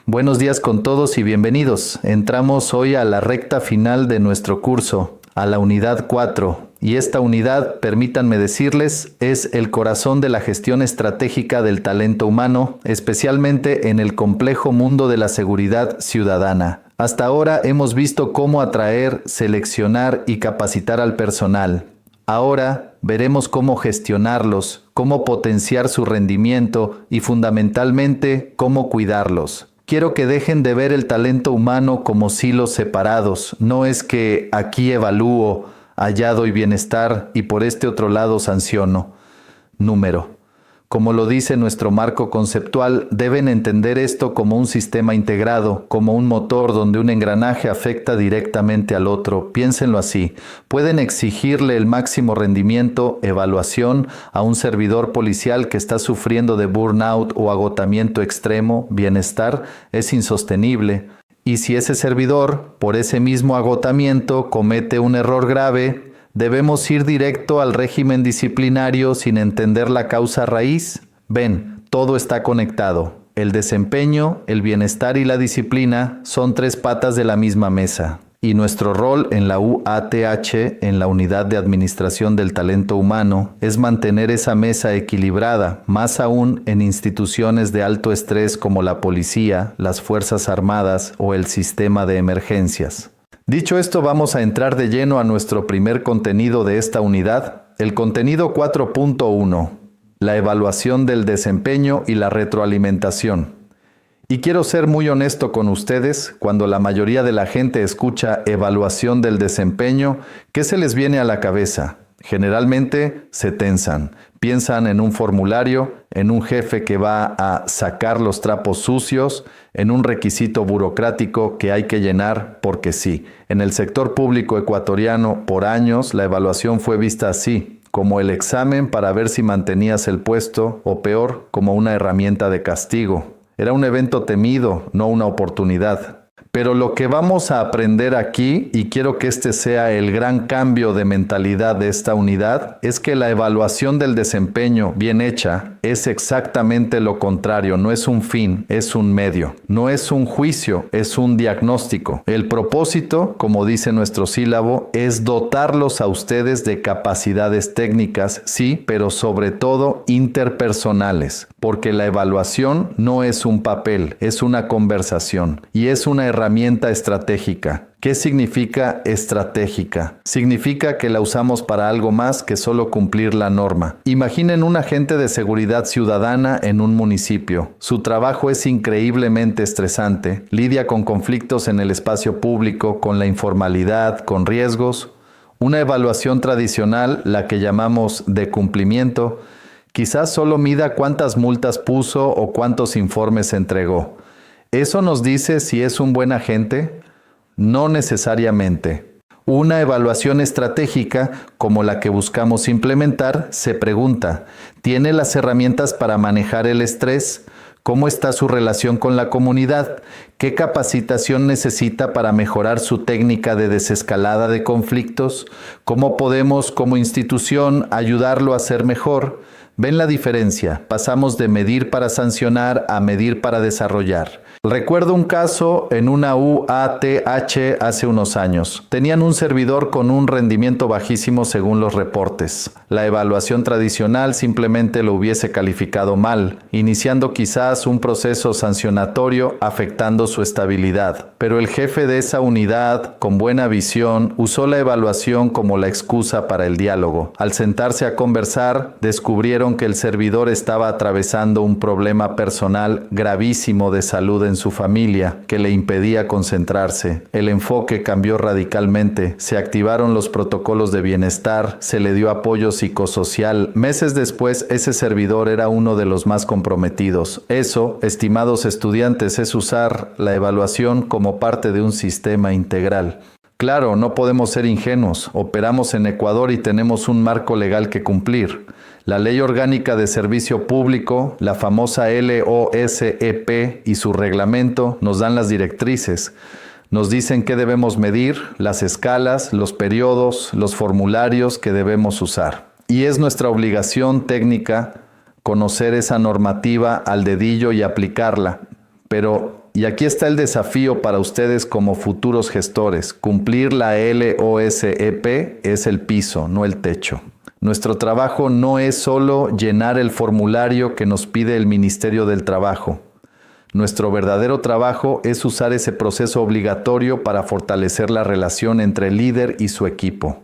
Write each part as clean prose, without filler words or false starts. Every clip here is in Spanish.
Buenos días con todos y bienvenidos. Entramos hoy a la recta final de nuestro curso, a la unidad 4. Y esta unidad, permítanme decirles, es el corazón de la gestión estratégica del talento humano, especialmente en el complejo mundo de la seguridad ciudadana. Hasta ahora hemos visto cómo atraer, seleccionar y capacitar al personal. Ahora veremos cómo gestionarlos, cómo potenciar su rendimiento y fundamentalmente cómo cuidarlos. Quiero que dejen de ver el talento humano como silos separados. No es que aquí evalúo, allá doy bienestar y por este otro lado sanciono. Número. Como lo dice nuestro marco conceptual, deben entender esto como un sistema integrado, como un motor donde un engranaje afecta directamente al otro. Piénsenlo así. Pueden exigirle el máximo rendimiento, evaluación, a un servidor policial que está sufriendo de burnout o agotamiento extremo, bienestar, es insostenible. Y si ese servidor, por ese mismo agotamiento, comete un error grave, ¿debemos ir directo al régimen disciplinario sin entender la causa raíz? Ven, todo está conectado. El desempeño, el bienestar y la disciplina son tres patas de la misma mesa. Y nuestro rol en la UATH, en la Unidad de Administración del Talento Humano, es mantener esa mesa equilibrada, más aún en instituciones de alto estrés como la policía, las Fuerzas Armadas o el sistema de emergencias. Dicho esto, vamos a entrar de lleno a nuestro primer contenido de esta unidad, el contenido 4.1, la evaluación del desempeño y la retroalimentación. Y quiero ser muy honesto con ustedes, cuando la mayoría de la gente escucha evaluación del desempeño, ¿qué se les viene a la cabeza? Generalmente se tensan, piensan en un formulario, en un jefe que va a sacar los trapos sucios, en un requisito burocrático que hay que llenar porque sí. En el sector público ecuatoriano, por años, la evaluación fue vista así, como el examen para ver si mantenías el puesto, o peor, como una herramienta de castigo. Era un evento temido, no una oportunidad. Pero lo que vamos a aprender aquí, y quiero que este sea el gran cambio de mentalidad de esta unidad, es que la evaluación del desempeño bien hecha es exactamente lo contrario. No es un fin, es un medio. No es un juicio, es un diagnóstico. El propósito, como dice nuestro sílabo, es dotarlos a ustedes de capacidades técnicas, sí, pero sobre todo interpersonales. Porque la evaluación no es un papel, es una conversación y es una herramienta estratégica. ¿Qué significa estratégica? Significa que la usamos para algo más que solo cumplir la norma. Imaginen un agente de seguridad ciudadana en un municipio. Su trabajo es increíblemente estresante. Lidia con conflictos en el espacio público, con la informalidad, con riesgos. Una evaluación tradicional, la que llamamos de cumplimiento, quizás solo mida cuántas multas puso o cuántos informes entregó. ¿Eso nos dice si es un buen agente? No necesariamente. Una evaluación estratégica, como la que buscamos implementar, se pregunta, ¿tiene las herramientas para manejar el estrés? ¿Cómo está su relación con la comunidad? ¿Qué capacitación necesita para mejorar su técnica de desescalada de conflictos? ¿Cómo podemos, como institución, ayudarlo a ser mejor? ¿Ven la diferencia? Pasamos de medir para sancionar a medir para desarrollar. Recuerdo un caso en una UATH hace unos años. Tenían un servidor con un rendimiento bajísimo según los reportes. La evaluación tradicional simplemente lo hubiese calificado mal, iniciando quizás un proceso sancionatorio afectando su estabilidad. Pero el jefe de esa unidad, con buena visión, usó la evaluación como la excusa para el diálogo. Al sentarse a conversar, descubrieron que el servidor estaba atravesando un problema personal gravísimo de salud en su familia que le impedía concentrarse. El enfoque cambió radicalmente. Se activaron los protocolos de bienestar, se le dio apoyo psicosocial. Meses después, ese servidor era uno de los más comprometidos. Eso, estimados estudiantes, es usar la evaluación como parte de un sistema integral. Claro, no podemos ser ingenuos. Operamos en Ecuador y tenemos un marco legal que cumplir. La Ley Orgánica de Servicio Público, la famosa LOSEP y su reglamento nos dan las directrices. Nos dicen qué debemos medir, las escalas, los periodos, los formularios que debemos usar. Y es nuestra obligación técnica conocer esa normativa al dedillo y aplicarla. Pero Y aquí está el desafío para ustedes como futuros gestores. Cumplir la LOSEP es el piso, no el techo. Nuestro trabajo no es solo llenar el formulario que nos pide el Ministerio del Trabajo. Nuestro verdadero trabajo es usar ese proceso obligatorio para fortalecer la relación entre el líder y su equipo.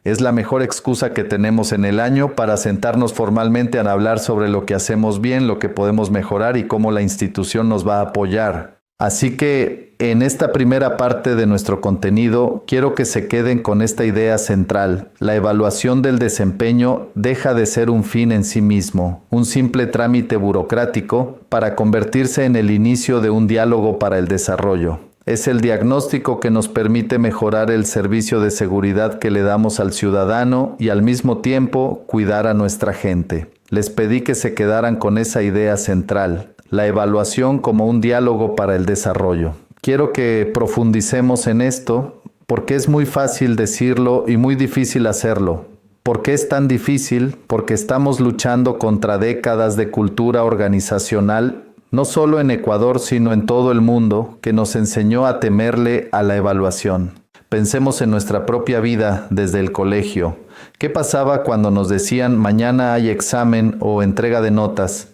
Es la mejor excusa que tenemos en el año para sentarnos formalmente a hablar sobre lo que hacemos bien, lo que podemos mejorar y cómo la institución nos va a apoyar. Así que en esta primera parte de nuestro contenido quiero que se queden con esta idea central. La evaluación del desempeño deja de ser un fin en sí mismo, un simple trámite burocrático para convertirse en el inicio de un diálogo para el desarrollo. Es el diagnóstico que nos permite mejorar el servicio de seguridad que le damos al ciudadano y al mismo tiempo cuidar a nuestra gente. Les pedí que se quedaran con esa idea central, la evaluación como un diálogo para el desarrollo. Quiero que profundicemos en esto porque es muy fácil decirlo y muy difícil hacerlo. ¿Por qué es tan difícil? Porque estamos luchando contra décadas de cultura organizacional, no solo en Ecuador, sino en todo el mundo, que nos enseñó a temerle a la evaluación. Pensemos en nuestra propia vida desde el colegio. ¿Qué pasaba cuando nos decían mañana hay examen o entrega de notas?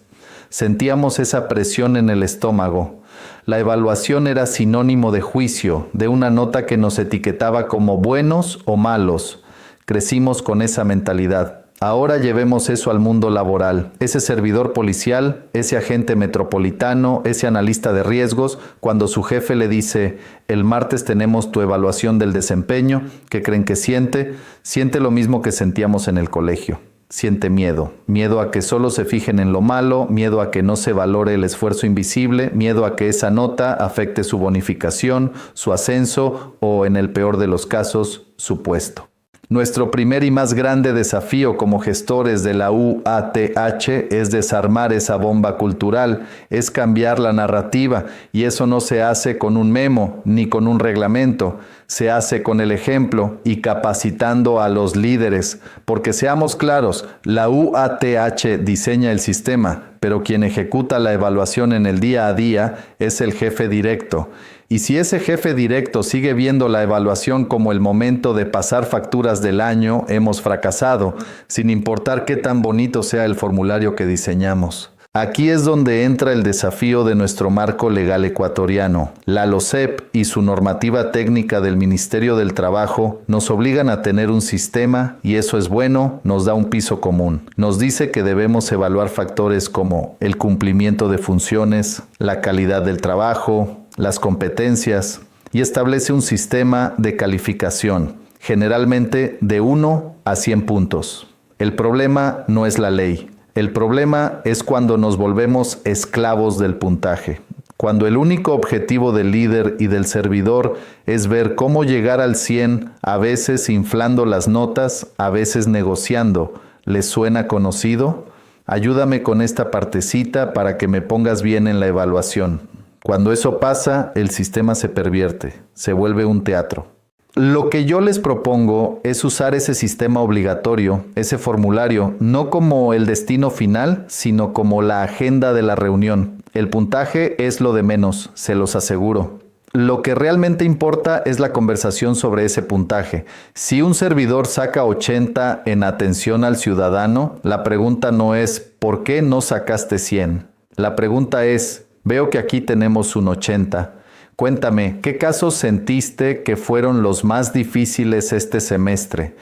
Sentíamos esa presión en el estómago. La evaluación era sinónimo de juicio, de una nota que nos etiquetaba como buenos o malos. Crecimos con esa mentalidad. Ahora llevemos eso al mundo laboral. Ese servidor policial, ese agente metropolitano, ese analista de riesgos, cuando su jefe le dice, el martes tenemos tu evaluación del desempeño, ¿qué creen que siente? Siente lo mismo que sentíamos en el colegio. Siente miedo. Miedo a que solo se fijen en lo malo, miedo a que no se valore el esfuerzo invisible, miedo a que esa nota afecte su bonificación, su ascenso o, en el peor de los casos, su puesto. Nuestro primer y más grande desafío como gestores de la UATH es desarmar esa bomba cultural, es cambiar la narrativa, y eso no se hace con un memo ni con un reglamento, se hace con el ejemplo y capacitando a los líderes, porque seamos claros, la UATH diseña el sistema, pero quien ejecuta la evaluación en el día a día es el jefe directo. Y si ese jefe directo sigue viendo la evaluación como el momento de pasar facturas del año, hemos fracasado, sin importar qué tan bonito sea el formulario que diseñamos. Aquí es donde entra el desafío de nuestro marco legal ecuatoriano. La LOSEP y su normativa técnica del Ministerio del Trabajo nos obligan a tener un sistema, y eso es bueno, nos da un piso común. Nos dice que debemos evaluar factores como el cumplimiento de funciones, la calidad del trabajo, las competencias, y establece un sistema de calificación, generalmente de 1 a 100 puntos. El problema no es la ley. El problema es cuando nos volvemos esclavos del puntaje. Cuando el único objetivo del líder y del servidor es ver cómo llegar al 100, a veces inflando las notas, a veces negociando. ¿Les suena conocido? Ayúdame con esta partecita para que me pongas bien en la evaluación. Cuando eso pasa, el sistema se pervierte, se vuelve un teatro. Lo que yo les propongo es usar ese sistema obligatorio, ese formulario, no como el destino final, sino como la agenda de la reunión. El puntaje es lo de menos, se los aseguro. Lo que realmente importa es la conversación sobre ese puntaje. Si un servidor saca 80 en atención al ciudadano, la pregunta no es ¿por qué no sacaste 100? La pregunta es veo que aquí tenemos un 80. Cuéntame, ¿qué casos sentiste que fueron los más difíciles este semestre?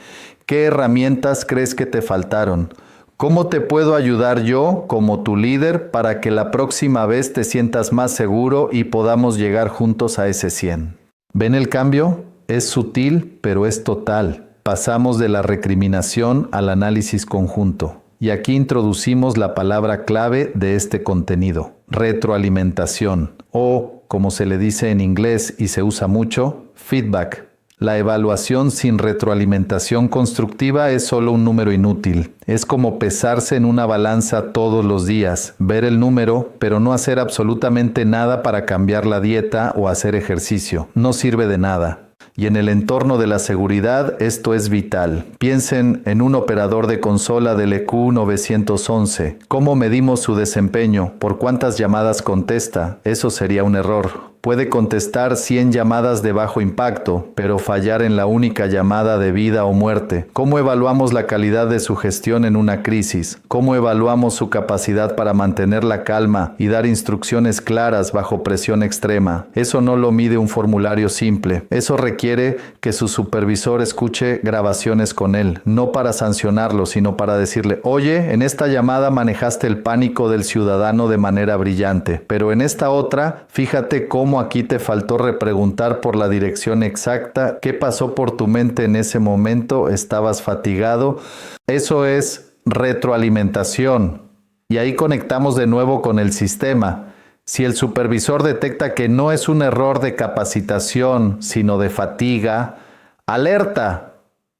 ¿Qué herramientas crees que te faltaron? ¿Cómo te puedo ayudar yo, como tu líder, para que la próxima vez te sientas más seguro y podamos llegar juntos a ese 100? ¿Ven el cambio? Es sutil, pero es total. Pasamos de la recriminación al análisis conjunto. Y aquí introducimos la palabra clave de este contenido, retroalimentación, o, como se le dice en inglés y se usa mucho, feedback. La evaluación sin retroalimentación constructiva es solo un número inútil. Es como pesarse en una balanza todos los días, ver el número, pero no hacer absolutamente nada para cambiar la dieta o hacer ejercicio. No sirve de nada. Y en el entorno de la seguridad esto es vital. Piensen en un operador de consola del EQ 911. ¿Cómo medimos su desempeño? ¿Por cuántas llamadas contesta? Eso sería un error. Puede contestar 100 llamadas de bajo impacto, pero fallar en la única llamada de vida o muerte. ¿Cómo evaluamos la calidad de su gestión en una crisis? ¿Cómo evaluamos su capacidad para mantener la calma y dar instrucciones claras bajo presión extrema? Eso no lo mide un formulario simple. Eso requiere que su supervisor escuche grabaciones con él, no para sancionarlo, sino para decirle: oye, en esta llamada manejaste el pánico del ciudadano de manera brillante, pero en esta otra, fíjate cómo aquí te faltó repreguntar por la dirección exacta, qué pasó por tu mente en ese momento, estabas fatigado. Eso es retroalimentación. Y ahí conectamos de nuevo con el sistema. Si el supervisor detecta que no es un error de capacitación, sino de fatiga, alerta.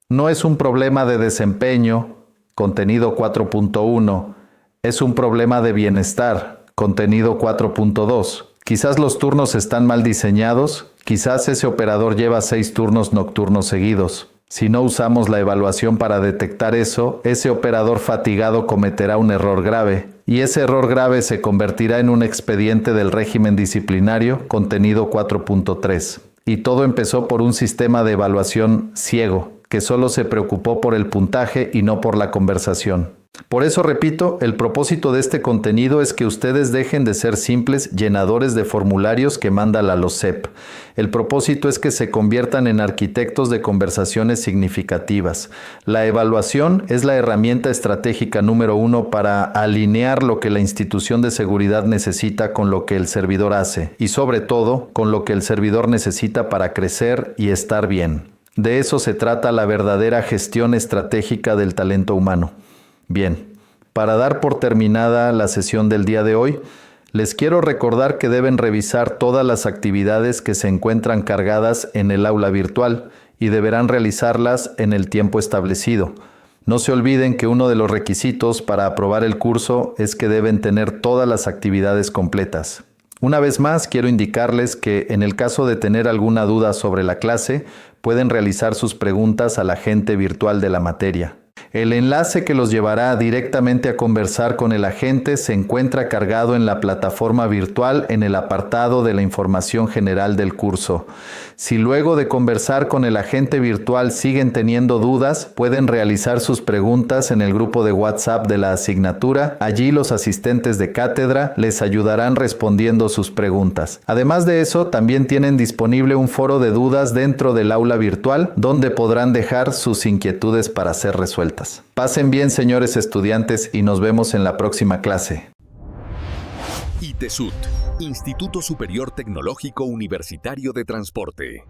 No es un problema de desempeño, contenido 4.1. Es un problema de bienestar, contenido 4.2. Quizás los turnos están mal diseñados, quizás ese operador lleva 6 turnos nocturnos seguidos. Si no usamos la evaluación para detectar eso, ese operador fatigado cometerá un error grave, y ese error grave se convertirá en un expediente del régimen disciplinario, contenido 4.3. Y todo empezó por un sistema de evaluación ciego, que solo se preocupó por el puntaje y no por la conversación. Por eso repito, el propósito de este contenido es que ustedes dejen de ser simples llenadores de formularios que manda la LOCEP. El propósito es que se conviertan en arquitectos de conversaciones significativas. La evaluación es la herramienta estratégica número 1 para alinear lo que la institución de seguridad necesita con lo que el servidor hace y sobre todo con lo que el servidor necesita para crecer y estar bien. De eso se trata la verdadera gestión estratégica del talento humano. Bien, para dar por terminada la sesión del día de hoy, les quiero recordar que deben revisar todas las actividades que se encuentran cargadas en el aula virtual y deberán realizarlas en el tiempo establecido. No se olviden que uno de los requisitos para aprobar el curso es que deben tener todas las actividades completas. Una vez más, quiero indicarles que en el caso de tener alguna duda sobre la clase, pueden realizar sus preguntas al agente virtual de la materia. El enlace que los llevará directamente a conversar con el agente se encuentra cargado en la plataforma virtual en el apartado de la información general del curso. Si luego de conversar con el agente virtual siguen teniendo dudas, pueden realizar sus preguntas en el grupo de WhatsApp de la asignatura. Allí los asistentes de cátedra les ayudarán respondiendo sus preguntas. Además de eso, también tienen disponible un foro de dudas dentro del aula virtual, donde podrán dejar sus inquietudes para ser resueltas. Pasen bien, señores estudiantes, y nos vemos en la próxima clase. ITESUT, Instituto Superior Tecnológico Universitario de Transporte.